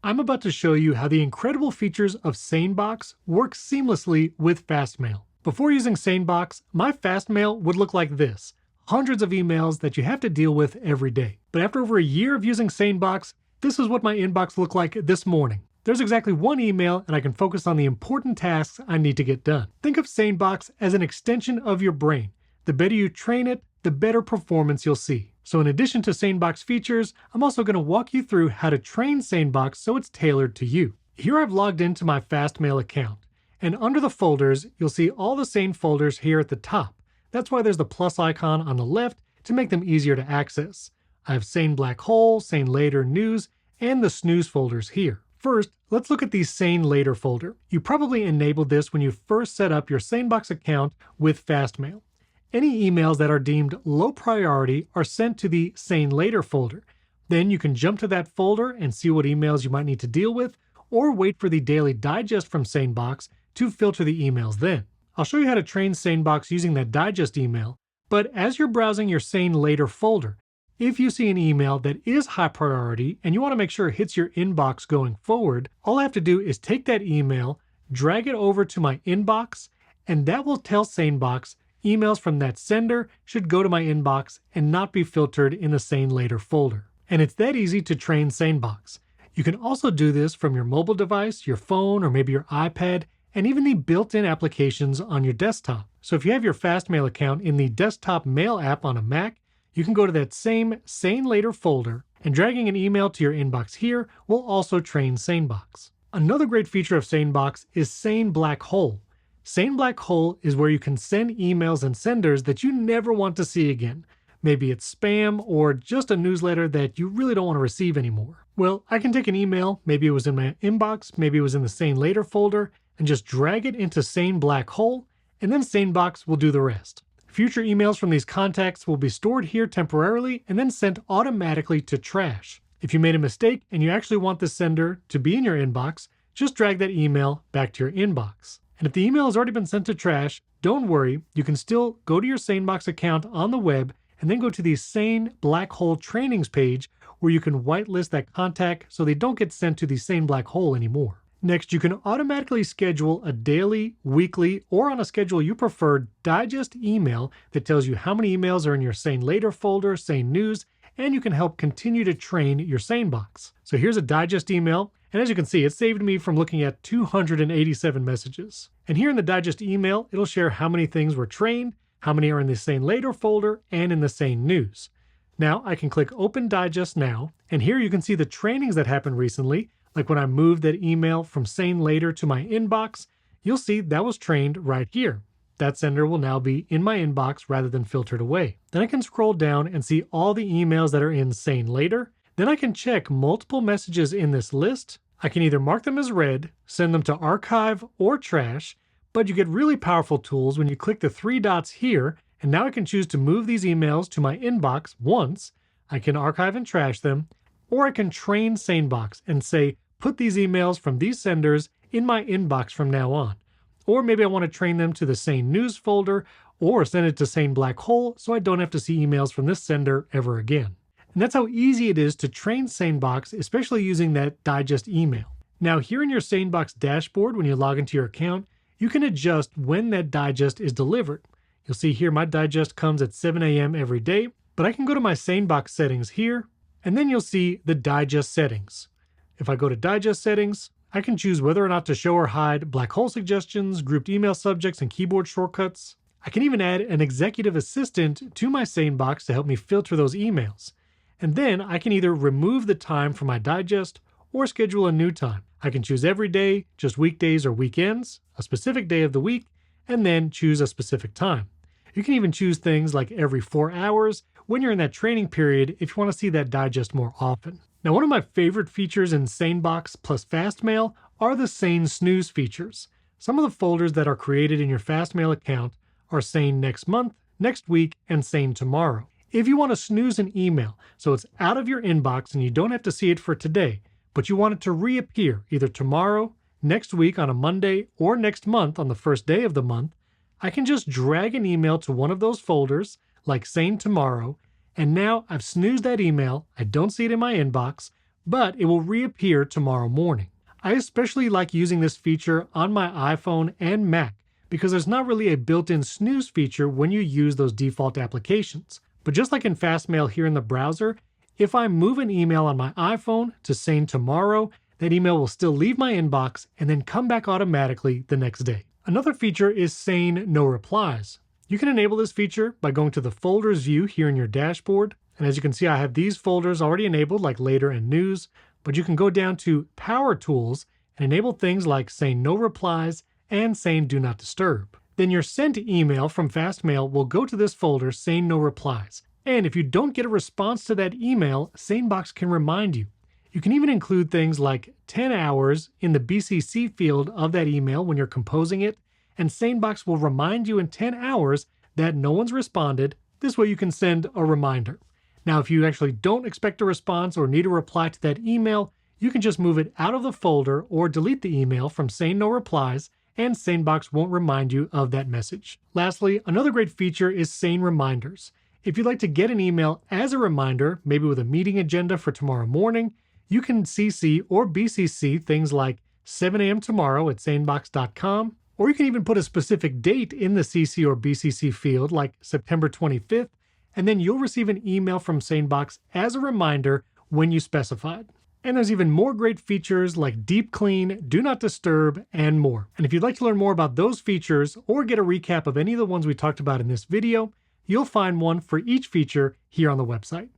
I'm about to show you how the incredible features of SaneBox work seamlessly with Fastmail. Before using SaneBox, my Fastmail would look like this. Hundreds of emails that you have to deal with every day. But after over a year of using SaneBox, this is what my inbox looked like this morning. There's exactly one email and I can focus on the important tasks I need to get done. Think of SaneBox as an extension of your brain. The better you train it, the better performance you'll see. So in addition to SaneBox features, I'm also going to walk you through how to train SaneBox so it's tailored to you. Here I've logged into my Fastmail account, and under the folders, you'll see all the Sane folders here at the top. That's why there's the plus icon on the left to make them easier to access. I have BlackHole, SaneLater, News, and the SnooZe folders here. First, let's look at the SaneLater folder. You probably enabled this when you first set up your SaneBox account with Fastmail. Any emails that are deemed low priority are sent to the SaneLater folder. Then you can jump to that folder and see what emails you might need to deal with, or wait for the daily digest from SaneBox to filter the emails then. I'll show you how to train SaneBox using that digest email, but as you're browsing your SaneLater folder, if you see an email that is high priority and you want to make sure it hits your inbox going forward, all I have to do is take that email, drag it over to my inbox, and that will tell SaneBox emails from that sender should go to my inbox and not be filtered in the SaneLater folder. And it's that easy to train SaneBox. You can also do this from your mobile device, your phone, or maybe your iPad, and even the built-in applications on your desktop. So if you have your Fastmail account in the desktop mail app on a Mac, you can go to that same SaneLater folder, and dragging an email to your inbox here will also train SaneBox. Another great feature of SaneBox is SaneBlackHole. SaneBlackHole is where you can send emails and senders that you never want to see again. Maybe it's spam or just a newsletter that you really don't want to receive anymore. Well, I can take an email, maybe it was in my inbox, maybe it was in the SaneLater folder, and just drag it into SaneBlackHole, and then SaneBox will do the rest. Future emails from these contacts will be stored here temporarily and then sent automatically to trash. If you made a mistake and you actually want the sender to be in your inbox, just drag that email back to your inbox. And if the email has already been sent to trash, don't worry, you can still go to your SaneBox account on the web and then go to the SaneBlackHole trainings page where you can whitelist that contact so they don't get sent to the SaneBlackHole anymore. Next, you can automatically schedule a daily, weekly, or on a schedule you prefer digest email that tells you how many emails are in your SaneLater folder, SaneNooreply, and you can help continue to train your SaneBox. So here's a digest email. And as you can see, it saved me from looking at 287 messages. And here in the digest email, it'll share how many things were trained, how many are in the SaneLater folder, and in the SaneNooreply. Now I can click Open Digest Now, and here you can see the trainings that happened recently, like when I moved that email from SaneLater to my inbox, you'll see that was trained right here. That sender will now be in my inbox rather than filtered away. Then I can scroll down and see all the emails that are in SaneLater. Then I can check multiple messages in this list. I can either mark them as read, send them to archive or trash, but you get really powerful tools when you click the three dots here, and now I can choose to move these emails to my inbox once. I can archive and trash them, or I can train SaneBox and say, put these emails from these senders in my inbox from now on. Or maybe I want to train them to the SaneNooreply folder, or send it to SaneBlackHole so I don't have to see emails from this sender ever again. And that's how easy it is to train SaneBox, especially using that digest email. Now here in your SaneBox dashboard, when you log into your account, you can adjust when that digest is delivered. You'll see here my digest comes at 7 a.m. every day, but I can go to my SaneBox settings here, and then you'll see the digest settings. If I go to digest settings, I can choose whether or not to show or hide BlackHole suggestions, grouped email subjects, and keyboard shortcuts. I can even add an executive assistant to my SaneBox to help me filter those emails. And then I can either remove the time from my digest or schedule a new time. I can choose every day, just weekdays or weekends, a specific day of the week, and then choose a specific time. You can even choose things like every 4 hours when you're in that training period if you want to see that digest more often. Now, one of my favorite features in SaneBox plus Fastmail are the SaneSnooze features. Some of the folders that are created in your Fastmail account are Sane Next Month, Next Week, and Sane Tomorrow. If you want to snooze an email so it's out of your inbox and you don't have to see it for today, but you want it to reappear either tomorrow, next week on a Monday, or next month on the first day of the month, I can just drag an email to one of those folders, like Sane Tomorrow, and now I've snoozed that email, I don't see it in my inbox, but it will reappear tomorrow morning. I especially like using this feature on my iPhone and Mac because there's not really a built-in snooze feature when you use those default applications. But just like in Fastmail here in the browser, if I move an email on my iPhone to Sane Tomorrow, that email will still leave my inbox and then come back automatically the next day. Another feature is SaneNoReplies. You can enable this feature by going to the folders view here in your dashboard. And as you can see, I have these folders already enabled like Later and News, but you can go down to Power Tools and enable things like SaneNoReplies and Sane Do Not Disturb. Then your sent email from Fastmail will go to this folder, SaneNoReplies. And if you don't get a response to that email, SaneBox can remind you. You can even include things like 10 hours in the BCC field of that email when you're composing it, and SaneBox will remind you in 10 hours that no one's responded. This way you can send a reminder. Now, if you actually don't expect a response or need a reply to that email, you can just move it out of the folder or delete the email from SaneNoReplies, and SaneBox won't remind you of that message. Lastly, another great feature is SaneReminders. If you'd like to get an email as a reminder, maybe with a meeting agenda for tomorrow morning, you can CC or BCC things like 7 a.m. tomorrow at sanebox.com, or you can even put a specific date in the CC or BCC field like September 25th, and then you'll receive an email from SaneBox as a reminder when you specified. And there's even more great features like Deep Clean, Do Not Disturb, and more. And if you'd like to learn more about those features or get a recap of any of the ones we talked about in this video, you'll find one for each feature here on the website.